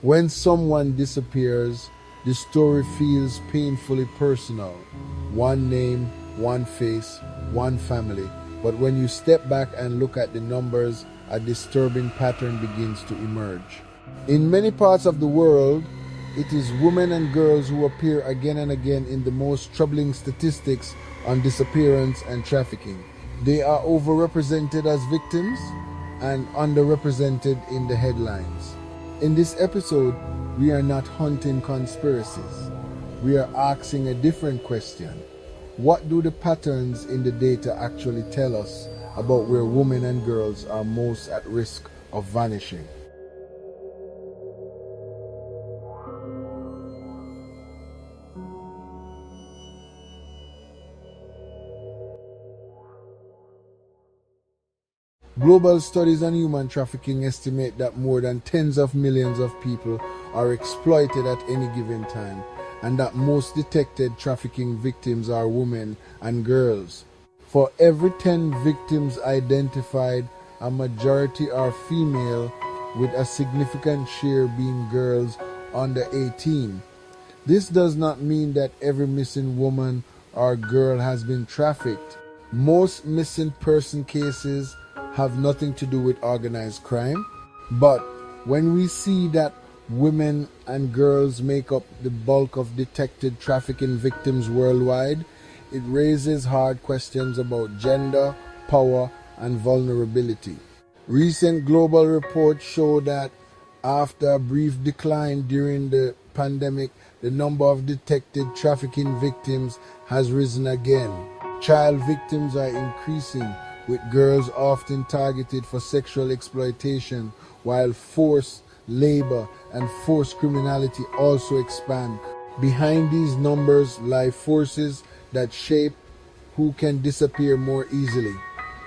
When someone disappears, the story feels painfully personal. One name, one face, one family. But when you step back and look at the numbers, a disturbing pattern begins to emerge. In many parts of the world, it is women and girls who appear again and again in the most troubling statistics on disappearance and trafficking. They are overrepresented as victims and underrepresented in the headlines. In this episode, we are not hunting conspiracies. We are asking a different question. What do the patterns in the data actually tell us about where women and girls are most at risk of vanishing? Global studies on human trafficking estimate that more than tens of millions of people are exploited at any given time, and that most detected trafficking victims are women and girls. For every 10 victims identified, a majority are female, with a significant share being girls under 18. This does not mean that every missing woman or girl has been trafficked. Most missing person cases have nothing to do with organized crime, but when we see that women and girls make up the bulk of detected trafficking victims worldwide, it raises hard questions about gender, power, and vulnerability. Recent global reports show that after a brief decline during the pandemic, the number of detected trafficking victims has risen again. Child victims are increasing, with girls often targeted for sexual exploitation, while forced labor and forced criminality also expand. Behind these numbers lie forces that shape who can disappear more easily: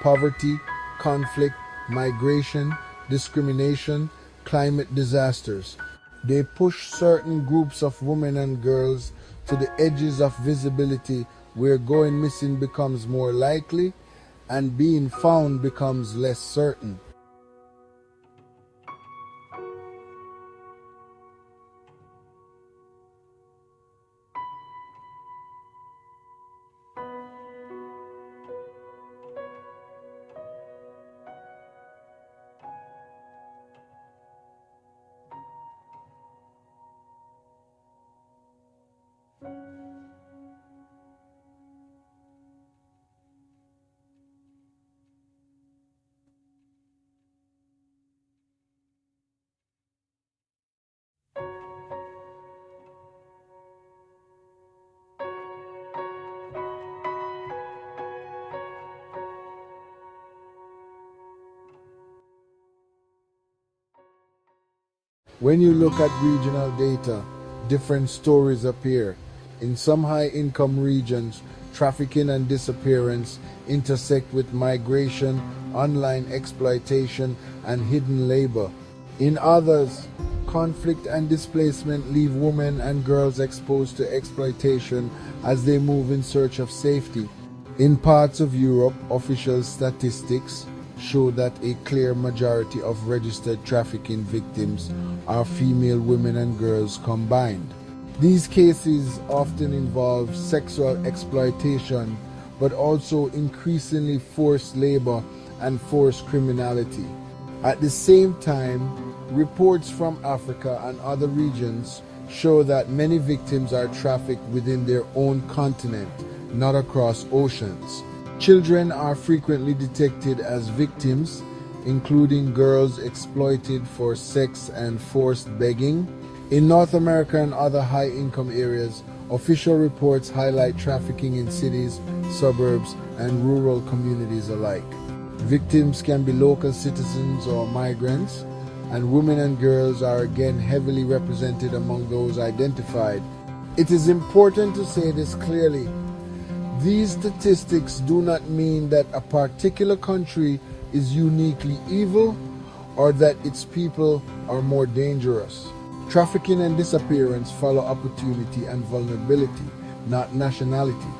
poverty, conflict, migration, discrimination, climate disasters. They push certain groups of women and girls to the edges of visibility, where going missing becomes more likely and being found becomes less certain. When you look at regional data, different stories appear. In some high-income regions, trafficking and disappearance intersect with migration, online exploitation, and hidden labor. In others, conflict and displacement leave women and girls exposed to exploitation as they move in search of safety. In parts of Europe, official statistics show that a clear majority of registered trafficking victims are female women and girls combined. These cases often involve sexual exploitation, but also increasingly forced labor and forced criminality. At the same time, reports from Africa and other regions show that many victims are trafficked within their own continent, not across oceans. Children are frequently detected as victims, including girls exploited for sex and forced begging. In North America and other high-income areas, official reports highlight trafficking in cities, suburbs, and rural communities alike. Victims can be local citizens or migrants, and women and girls are again heavily represented among those identified. It is important to say this clearly. These statistics do not mean that a particular country is uniquely evil or that its people are more dangerous. Trafficking and disappearance follow opportunity and vulnerability, not nationality.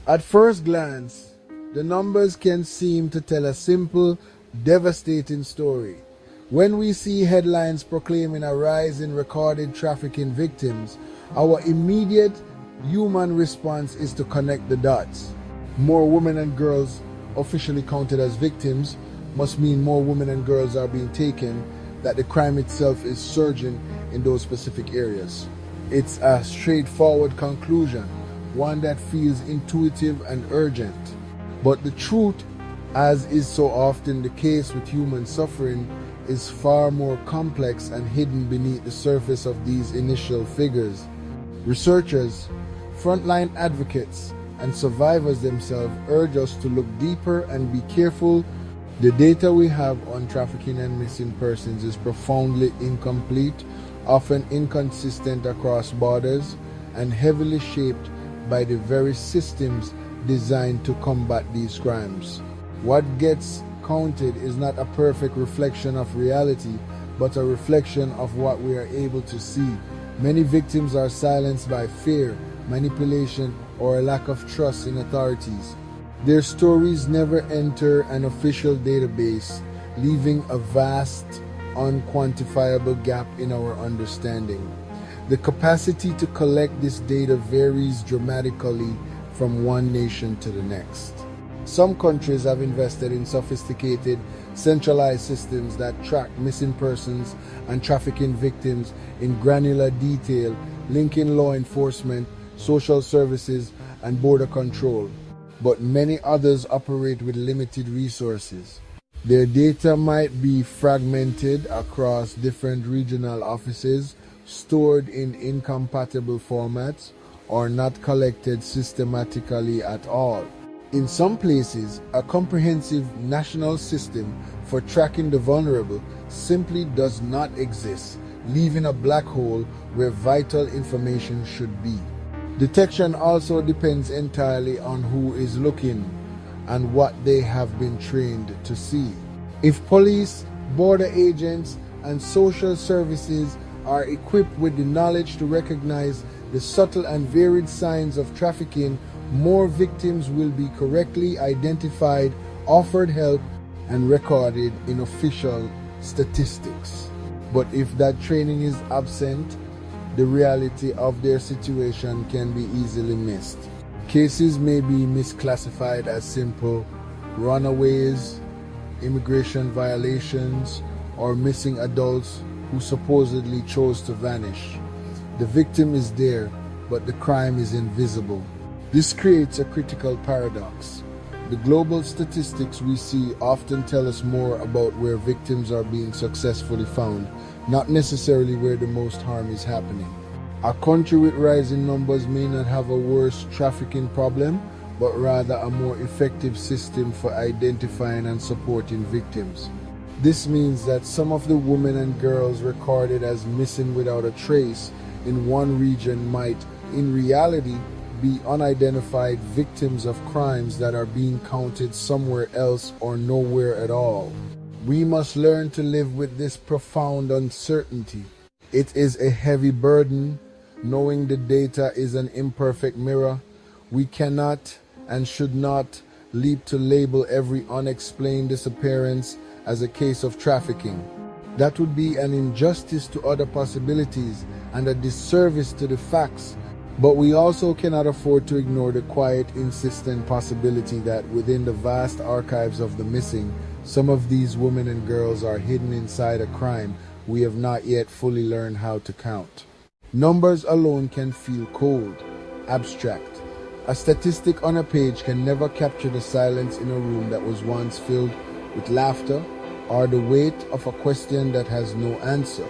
At first glance, the numbers can seem to tell a simple, devastating story. When we see headlines proclaiming a rise in recorded trafficking victims, our immediate human response is to connect the dots. More women and girls officially counted as victims must mean more women and girls are being taken, that the crime itself is surging in those specific areas. It's a straightforward conclusion, one that feels intuitive and urgent. But the truth, as is so often the case with human suffering, is far more complex and hidden beneath the surface of these initial figures. Researchers, frontline advocates, and survivors themselves urge us to look deeper and be careful. The data we have on trafficking and missing persons is profoundly incomplete, often inconsistent across borders, and heavily shaped by the very systems designed to combat these crimes. What gets counted is not a perfect reflection of reality, but a reflection of what we are able to see. Many victims are silenced by fear, manipulation, or a lack of trust in authorities. Their stories never enter an official database, leaving a vast, unquantifiable gap in our understanding. The capacity to collect this data varies dramatically from one nation to the next. Some countries have invested in sophisticated, centralized systems that track missing persons and trafficking victims in granular detail, linking law enforcement, social services, and border control. But many others operate with limited resources. Their data might be fragmented across different regional offices, stored in incompatible formats, or not collected systematically at all. In some places, a comprehensive national system for tracking the vulnerable simply does not exist, leaving a black hole where vital information should be. Detection also depends entirely on who is looking and what they have been trained to see. If police, border agents, and social services are equipped with the knowledge to recognize the subtle and varied signs of trafficking, more victims will be correctly identified, offered help, and recorded in official statistics. But if that training is absent, the reality of their situation can be easily missed. Cases may be misclassified as simple runaways, immigration violations, or missing adults who supposedly chose to vanish. The victim is there, but the crime is invisible. This creates a critical paradox. The global statistics we see often tell us more about where victims are being successfully found, not necessarily where the most harm is happening. A country with rising numbers may not have a worse trafficking problem, but rather a more effective system for identifying and supporting victims. This means that some of the women and girls recorded as missing without a trace in one region might, in reality, be unidentified victims of crimes that are being counted somewhere else or nowhere at all. We must learn to live with this profound uncertainty. It is a heavy burden, knowing the data is an imperfect mirror. We cannot and should not leap to label every unexplained disappearance as a case of trafficking. That would be an injustice to other possibilities and a disservice to the facts. But we also cannot afford to ignore the quiet, insistent possibility that within the vast archives of the missing, some of these women and girls are hidden inside a crime we have not yet fully learned how to count. Numbers alone can feel cold, abstract. A statistic on a page can never capture the silence in a room that was once filled with laughter or the weight of a question that has no answer.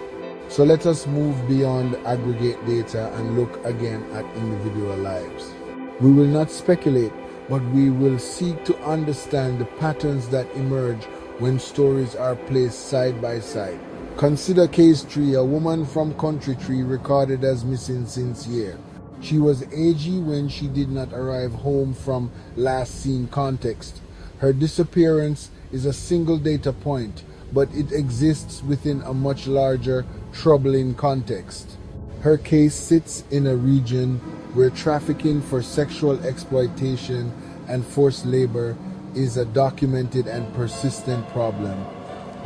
So let us move beyond aggregate data and look again at individual lives. We will not speculate, but we will seek to understand the patterns that emerge when stories are placed side by side. Consider case 3, a woman from country 3 recorded as missing since year. She was aged when she did not arrive home from last seen context. Her disappearance is a single data point, but it exists within a much larger, troubling context. Her case sits in a region where trafficking for sexual exploitation and forced labor is a documented and persistent problem,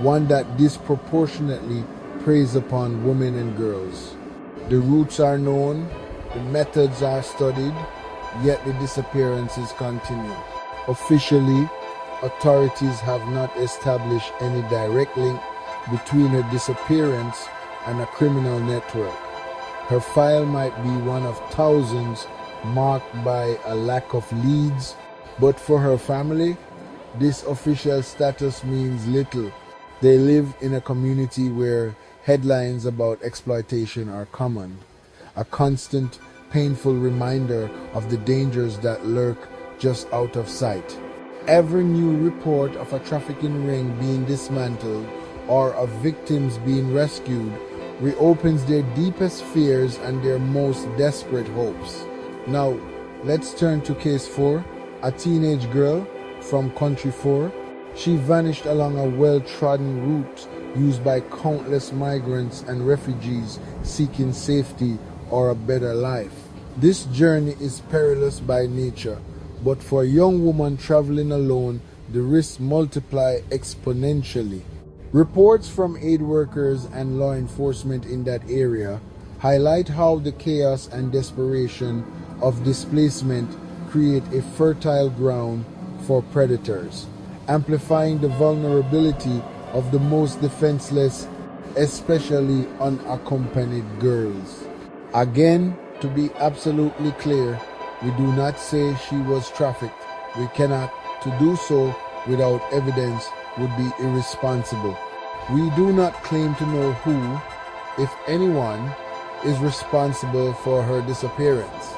one that disproportionately preys upon women and girls. The roots are known, the methods are studied, yet the disappearances continue. Officially, authorities have not established any direct link between her disappearance and a criminal network. Her file might be one of thousands marked by a lack of leads, but for her family, this official status means little. They live in a community where headlines about exploitation are common, a constant, painful reminder of the dangers that lurk just out of sight. Every new report of a trafficking ring being dismantled or of victims being rescued reopens their deepest fears and their most desperate hopes. Now, let's turn to case 4, a teenage girl from Country 4. She vanished along a well-trodden route used by countless migrants and refugees seeking safety or a better life. This journey is perilous by nature, but for a young woman traveling alone, the risks multiply exponentially. Reports from aid workers and law enforcement in that area highlight how the chaos and desperation of displacement create a fertile ground for predators, amplifying the vulnerability of the most defenseless, especially unaccompanied girls. Again, to be absolutely clear, we do not say she was trafficked. We cannot. To do so without evidence would be irresponsible. We do not claim to know who, if anyone, is responsible for her disappearance.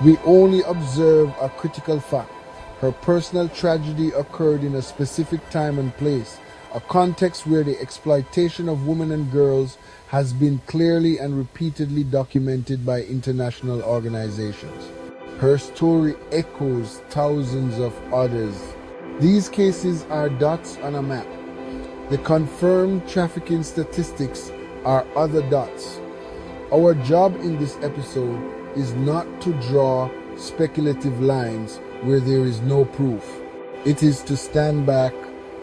We only observe a critical fact. Her personal tragedy occurred in a specific time and place, a context where the exploitation of women and girls has been clearly and repeatedly documented by international organizations. Her story echoes thousands of others. These cases are dots on a map. The confirmed trafficking statistics are other dots. Our job in this episode is not to draw speculative lines where there is no proof. It is to stand back,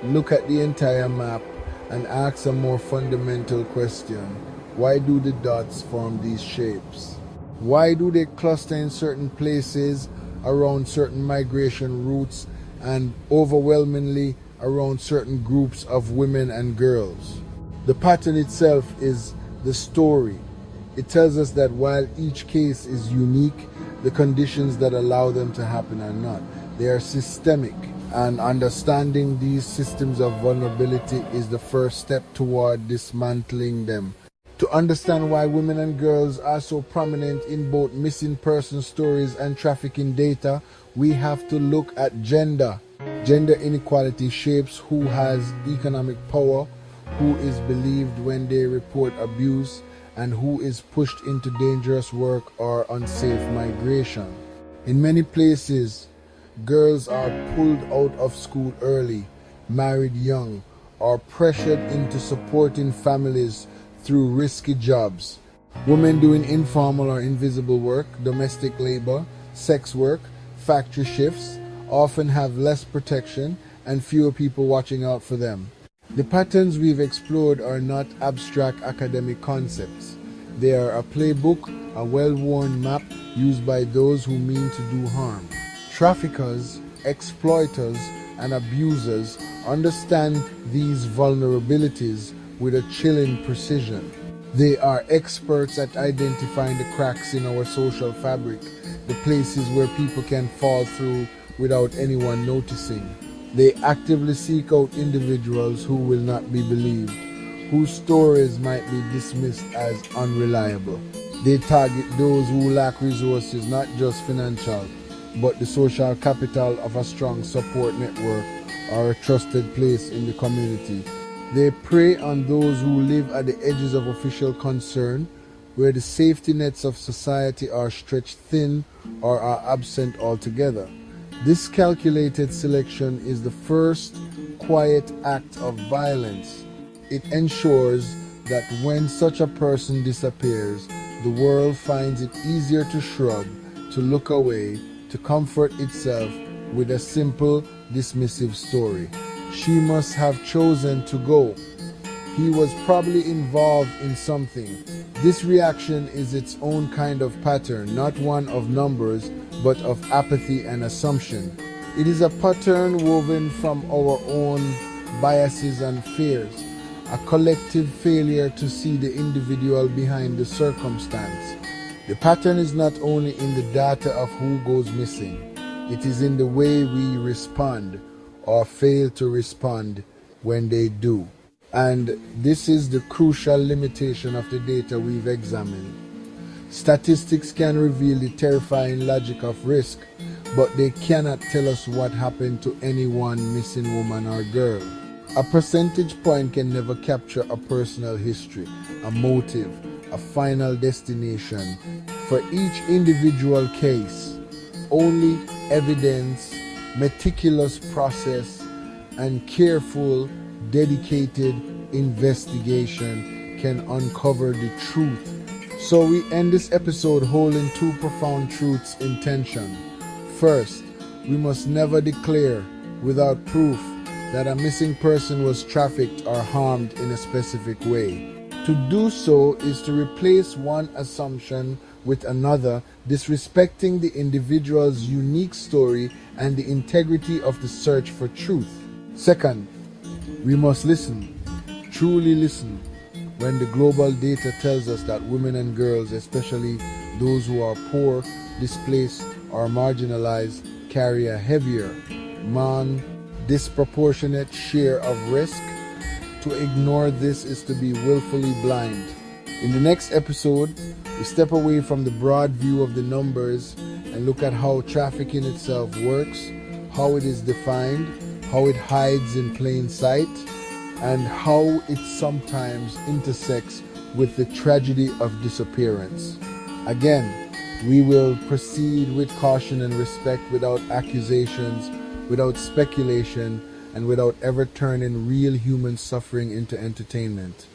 look at the entire map, and ask a more fundamental question. Why do the dots form these shapes? Why do they cluster in certain places around certain migration routes and overwhelmingly around certain groups of women and girls? The pattern itself is the story. It tells us that while each case is unique, the conditions that allow them to happen are not. They are systemic, and understanding these systems of vulnerability is the first step toward dismantling them. To understand why women and girls are so prominent in both missing person stories and trafficking data, we have to look at gender. Gender inequality shapes who has economic power, who is believed when they report abuse, and who is pushed into dangerous work or unsafe migration. In many places, girls are pulled out of school early, married young, or pressured into supporting families through risky jobs. Women doing informal or invisible work, domestic labor, sex work, factory shifts often have less protection and fewer people watching out for them. The patterns we've explored are not abstract academic concepts. They are a playbook, a well-worn map used by those who mean to do harm. Traffickers, exploiters, and abusers understand these vulnerabilities with a chilling precision. They are experts at identifying the cracks in our social fabric, the places where people can fall through without anyone noticing. They actively seek out individuals who will not be believed, whose stories might be dismissed as unreliable. They target those who lack resources, not just financial, but the social capital of a strong support network or a trusted place in the community. They prey on those who live at the edges of official concern, where the safety nets of society are stretched thin or are absent altogether. This calculated selection is the first quiet act of violence. It ensures that when such a person disappears, the world finds it easier to shrug, to look away, to comfort itself with a simple, dismissive story. She must have chosen to go. He was probably involved in something. This reaction is its own kind of pattern, not one of numbers, but of apathy and assumption. It is a pattern woven from our own biases and fears, a collective failure to see the individual behind the circumstance. The pattern is not only in the data of who goes missing, it is in the way we respond or fail to respond when they do. And this is the crucial limitation of the data we've examined. Statistics can reveal the terrifying logic of risk, but they cannot tell us what happened to any one missing woman or girl. A percentage point can never capture a personal history, a motive, a final destination. For each individual case, only evidence, meticulous process, and careful, dedicated investigation can uncover the truth. So we end this episode holding two profound truths in tension. First, we must never declare without proof that a missing person was trafficked or harmed in a specific way. To do so is to replace one assumption with another, disrespecting the individual's unique story and the integrity of the search for truth. Second, we must listen, truly listen, when the global data tells us that women and girls, especially those who are poor, displaced, or marginalized, carry a heavier, disproportionate share of risk. To ignore this is to be willfully blind. In the next episode, we step away from the broad view of the numbers and look at how trafficking itself works, how it is defined, how it hides in plain sight, and how it sometimes intersects with the tragedy of disappearance. Again, we will proceed with caution and respect, without accusations, without speculation, and without ever turning real human suffering into entertainment.